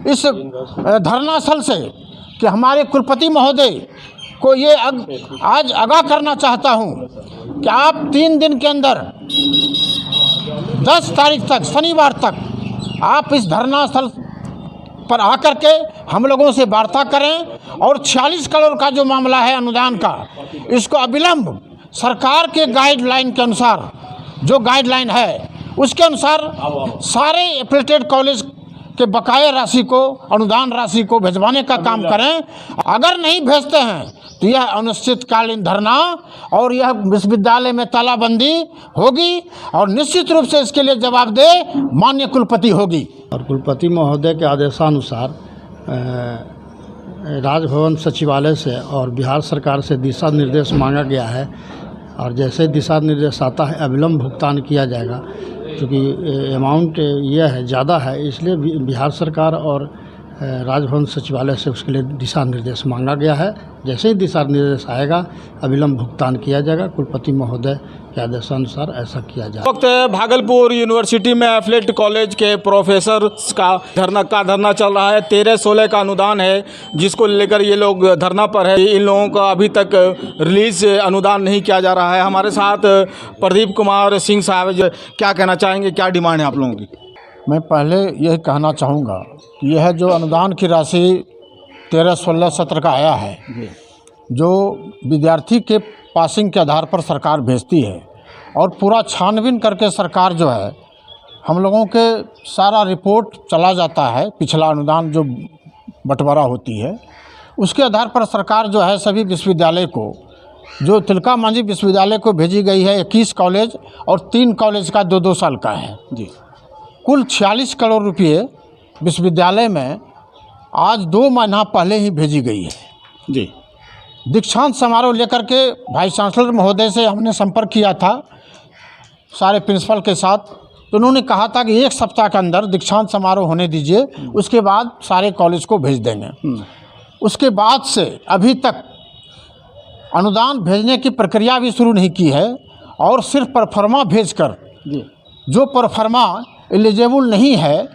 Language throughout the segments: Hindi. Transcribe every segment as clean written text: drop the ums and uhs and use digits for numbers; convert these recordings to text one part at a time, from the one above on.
इस धरनास्थल से कि हमारे कुलपति महोदय को ये आज आगाह करना चाहता हूँ कि आप 3 दिन के अंदर 10 तारीख तक, शनिवार तक आप इस धरनास्थल पर आकर के हम लोगों से वार्ता करें और 46 करोड़ का जो मामला है अनुदान का, इसको अविलंब सरकार के गाइडलाइन के अनुसार, जो गाइडलाइन है उसके अनुसार सारे एफिलिएटेड कॉलेज के बकाया राशि को, अनुदान राशि को भिजवाने का काम करें। अगर नहीं भेजते हैं तो यह अनिश्चितकालीन धरना और यह विश्वविद्यालय में तालाबंदी होगी और निश्चित रूप से इसके लिए जवाबदेह माननीय कुलपति होगी। और कुलपति महोदय के आदेशानुसार राजभवन सचिवालय से और बिहार सरकार से दिशा निर्देश मांगा गया है और जैसे दिशा निर्देश आता है अविलंब भुगतान किया जाएगा। क्योंकि अमाउंट यह है ज़्यादा है, इसलिए बिहार सरकार और राजभवन सचिवालय से उसके लिए दिशा निर्देश मांगा गया है। जैसे ही दिशा निर्देश आएगा अविलंब भुगतान किया जाएगा। कुलपति महोदय के आदेशानुसार ऐसा किया जाएगा। वक्त भागलपुर यूनिवर्सिटी में एफिलिएटेड कॉलेज के प्रोफेसर का धरना चल रहा है। 13-16 का अनुदान है जिसको लेकर ये लोग धरना पर है। इन लोगों का अभी तक रिलीज अनुदान नहीं किया जा रहा है। हमारे साथ प्रदीप कुमार सिंह साहब, क्या कहना चाहेंगे, क्या डिमांड है आप लोगों की? मैं पहले यही कहना चाहूँगा कि यह जो अनुदान की राशि 13-16 सत्र का आया है, जो विद्यार्थी के पासिंग के आधार पर सरकार भेजती है और पूरा छानबीन करके सरकार जो है हम लोगों के सारा रिपोर्ट चला जाता है, पिछला अनुदान जो बंटवारा होती है उसके आधार पर सरकार जो है सभी विश्वविद्यालय को, जो तिलका मांझी विश्वविद्यालय को भेजी गई है 21 कॉलेज और 3 कॉलेज का 2-2 साल का है जी, कुल 46 करोड़ रुपये विश्वविद्यालय में आज 2 महीना पहले ही भेजी गई है जी। दीक्षांत समारोह लेकर के वाइस चांसलर महोदय से हमने संपर्क किया था सारे प्रिंसिपल के साथ, तो उन्होंने कहा था कि 1 सप्ताह के अंदर दीक्षांत समारोह होने दीजिए, उसके बाद सारे कॉलेज को भेज देंगे। उसके बाद से अभी तक अनुदान भेजने की प्रक्रिया भी शुरू नहीं की है और सिर्फ परफॉर्मा भेजकर जो परफॉर्मा एलिजिबल नहीं है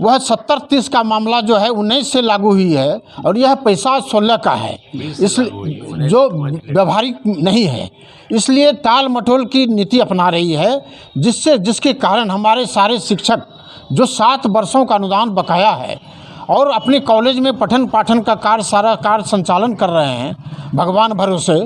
वह 70-30 का मामला जो है 19 से लागू हुई है और यह पैसा 16 का है, इसलिए जो व्यवहारिक नहीं है, इसलिए टाल मटोल की नीति अपना रही है, जिसके कारण हमारे सारे शिक्षक जो 7 वर्षों का अनुदान बकाया है और अपने कॉलेज में पठन पाठन का सारा कार्य संचालन कर रहे हैं भगवान भरोसे।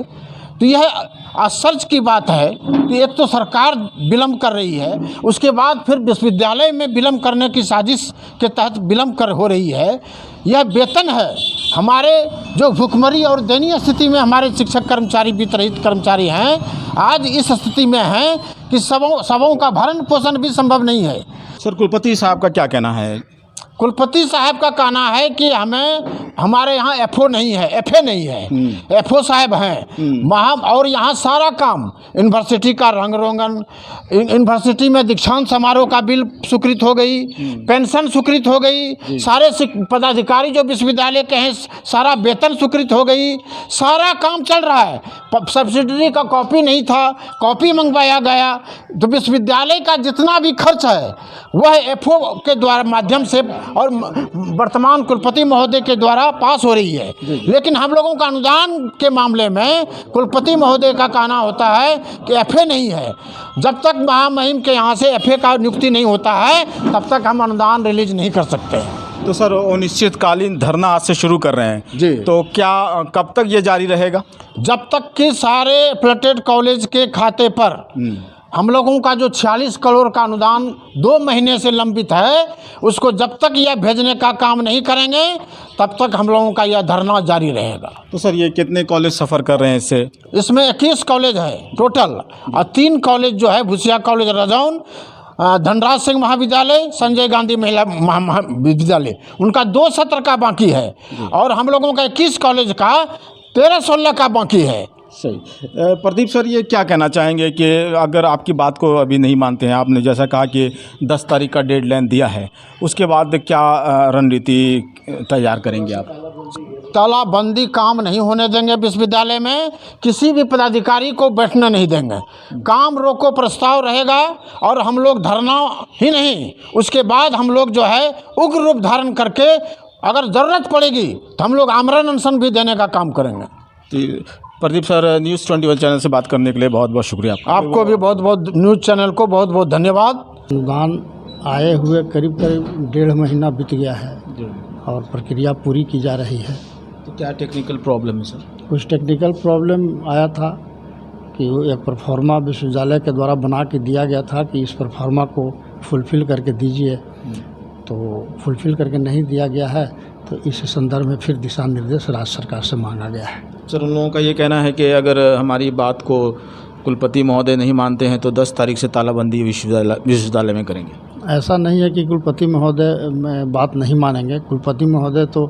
तो यह आश्चर्य की बात है कि एक तो सरकार विलम्ब कर रही है, उसके बाद फिर विश्वविद्यालय में विलम्ब करने की साजिश के तहत विलम्ब हो रही है। यह वेतन है हमारे जो भुखमरी और दयनीय स्थिति में हमारे शिक्षक कर्मचारी, वित्तरहित कर्मचारी हैं, आज इस स्थिति में हैं कि सबों का भरण पोषण भी संभव नहीं है। सर, कुलपति साहब का क्या कहना है? कुलपति साहब का कहना है कि हमारे यहाँ एफओ नहीं है, एफए नहीं है, एफओ साहब हैं और यहाँ सारा काम यूनिवर्सिटी का रंग रोगन, यूनिवर्सिटी में दीक्षांत समारोह का बिल स्वीकृत हो गई, पेंशन स्वीकृत हो गई, सारे पदाधिकारी जो विश्वविद्यालय के हैं सारा वेतन स्वीकृत हो गई, सारा काम चल रहा है। सब्सिडी का कॉपी नहीं था, कॉपी मंगवाया गया, तो विश्वविद्यालय का जितना भी खर्च है वह एफओ के द्वारा माध्यम से और वर्तमान कुलपति महोदय के द्वारा पास हो रही है। लेकिन हम लोगों का अनुदान के मामले में कुलपति महोदय का कहना होता है कि एफए नहीं है। जब तक महामहिम के यहाँ से एफए का नियुक्ति नहीं होता है तब तक हम अनुदान रिलीज नहीं कर सकते। तो सर, अनिश्चितकालीन धरना आज से शुरू कर रहे हैं जी, तो क्या कब तक ये जारी रहेगा? जब तक कि सारे एफिलिएटेड कॉलेज के खाते पर हम लोगों का जो 46 करोड़ का अनुदान 2 महीने से लंबित है, उसको जब तक यह भेजने का काम नहीं करेंगे तब तक हम लोगों का यह धरना जारी रहेगा। तो सर, ये कितने कॉलेज सफ़र कर रहे हैं इससे? इसमें 21 कॉलेज है टोटल और 3 कॉलेज जो है भूसिया कॉलेज रजौन, धनराज सिंह महाविद्यालय, संजय गांधी महिला महाविद्यालय, उनका 2 सत्र का बाकी है और हम लोगों का 21 कॉलेज का 13-16 का बाकी है। सही। प्रदीप सर, ये क्या कहना चाहेंगे कि अगर आपकी बात को अभी नहीं मानते हैं, आपने जैसा कहा कि 10 तारीख का डेडलाइन दिया है, उसके बाद क्या रणनीति तैयार करेंगे आप? तालाबंदी काम नहीं होने देंगे विश्वविद्यालय में, किसी भी पदाधिकारी को बैठने नहीं देंगे, काम रोको प्रस्ताव रहेगा और हम लोग धरना ही नहीं, उसके बाद हम लोग जो है उग्र रूप धारण करके अगर ज़रूरत पड़ेगी तो हम लोग आमरण अनशन भी देने का काम करेंगे। तो प्रदीप सर, न्यूज़ 21 चैनल से बात करने के लिए बहुत बहुत शुक्रिया आपको भी बहुत बहुत, न्यूज़ चैनल को बहुत बहुत धन्यवाद। अनुदान आए हुए करीब 1.5 महीना बीत गया है और प्रक्रिया पूरी की जा रही है। तो क्या टेक्निकल प्रॉब्लम है सर? कुछ टेक्निकल प्रॉब्लम आया था कि एक परफॉर्मा विश्वविद्यालय के द्वारा बना के दिया गया था कि इस परफॉर्मा को फुलफ़िल करके दीजिए, तो फुलफ़िल करके नहीं दिया गया है, तो इस संदर्भ में फिर दिशा निर्देश राज्य सरकार से मांगा गया है। सर, उन लोगों का ये कहना है कि अगर हमारी बात को कुलपति महोदय नहीं मानते हैं तो 10 तारीख से तालाबंदी विश्वविद्यालय में करेंगे। ऐसा नहीं है कि कुलपति महोदय बात नहीं मानेंगे, कुलपति महोदय तो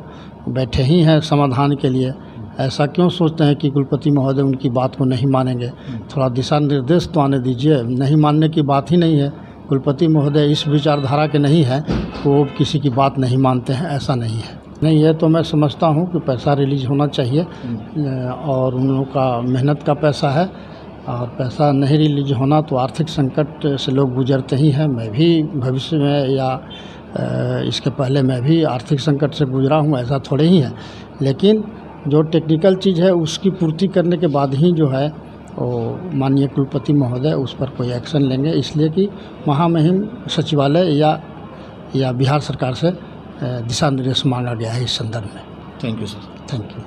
बैठे ही हैं समाधान के लिए। ऐसा क्यों सोचते हैं कि कुलपति महोदय उनकी बात को नहीं मानेंगे? थोड़ा दिशा निर्देश तो आने दीजिए, नहीं मानने की बात ही नहीं है। कुलपति महोदय इस विचारधारा के नहीं हैं कि वो किसी की बात नहीं मानते हैं, ऐसा नहीं है। नहीं, ये तो मैं समझता हूँ कि पैसा रिलीज होना चाहिए और उन लोगों का मेहनत का पैसा है, और पैसा नहीं रिलीज होना तो आर्थिक संकट से लोग गुजरते ही हैं। मैं भी भविष्य में या इसके पहले मैं भी आर्थिक संकट से गुजरा हूँ, ऐसा थोड़े ही है। लेकिन जो टेक्निकल चीज़ है उसकी पूर्ति करने के बाद ही जो है वो माननीय कुलपति महोदय उस पर कोई एक्शन लेंगे, इसलिए कि महामहिम सचिवालय या बिहार सरकार से दिशा निर्देश मांगा गया है इस संदर्भ में। Thank you sir. Thank you.